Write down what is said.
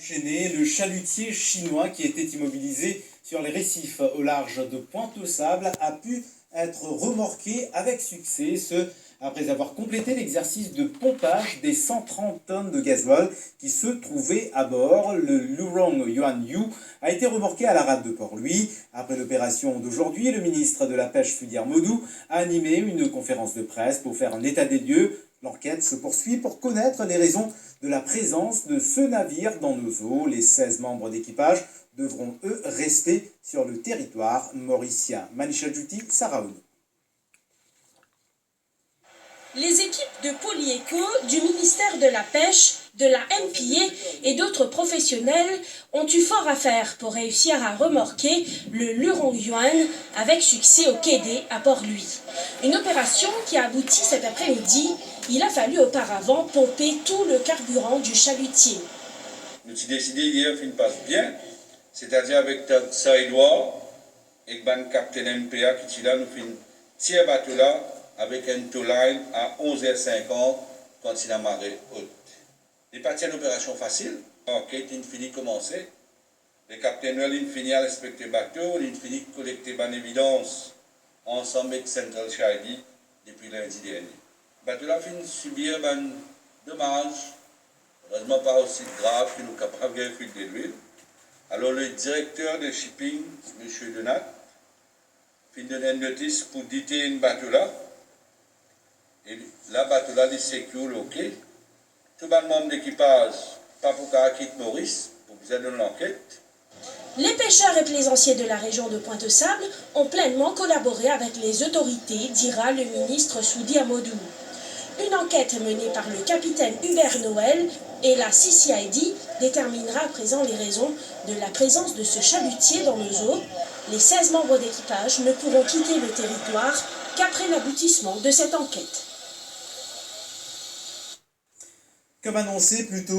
Enchaîné, le chalutier chinois qui était immobilisé sur les récifs au large de Pointe-aux-Sables a pu être remorqué avec succès, ce après avoir complété l'exercice de pompage des 130 tonnes de gasoil qui se trouvaient à bord. Le Lurong Yuan Yu a été remorqué à la rade de Port-Louis. Après l'opération d'aujourd'hui, le ministre de la Pêche Fudière Modou a animé une conférence de presse pour faire un état des lieux. L'enquête se poursuit pour connaître les raisons de la présence de ce navire dans nos eaux. Les 16 membres d'équipage devront, eux, rester sur le territoire mauricien. Manisha Djouti, Sarah Ounou. Les équipes de Polyéco, du ministère de la Pêche, de la MPA et d'autres professionnels ont eu fort à faire pour réussir à remorquer le Lurong Yuan avec succès au quai D à Port-Louis. Une opération qui a abouti cet après-midi. Il a fallu auparavant pomper tout le carburant du chalutier. Nous avons décidé hier qu'il passe bien, c'est-à-dire avec ça Edouard et le capitaine MPA qui est là, nous faisons tiers bateau là avec un tow line à 11h50 quand il a marée haute. Il n'est pas une opération facile. L'enquête est finie commencer. Le capitaine il finit à respecter le bateau, il finit à collecter une évidence ensemble avec Central Shady depuis lundi dernier. Le bateau là finit subir un dommage, heureusement pas aussi grave que nous sommes capables de fuite de l'huile. Alors le directeur de shipping, M. Donat, finit donner une notice pour diter un bateau là. Et là, bateau là, il sécure le quai. Tout le membre d'équipage, pas pour qu'à quitte Maurice, pour que vous ayez l'enquête. Les pêcheurs et plaisanciers de la région de Pointe-aux-Sables ont pleinement collaboré avec les autorités, dira le ministre Soudi Amadou. Une enquête menée par le capitaine Hubert Noël et la CCID déterminera à présent les raisons de la présence de ce chalutier dans nos eaux. Les 16 membres d'équipage ne pourront quitter le territoire qu'après l'aboutissement de cette enquête. Comme annoncé plus tôt,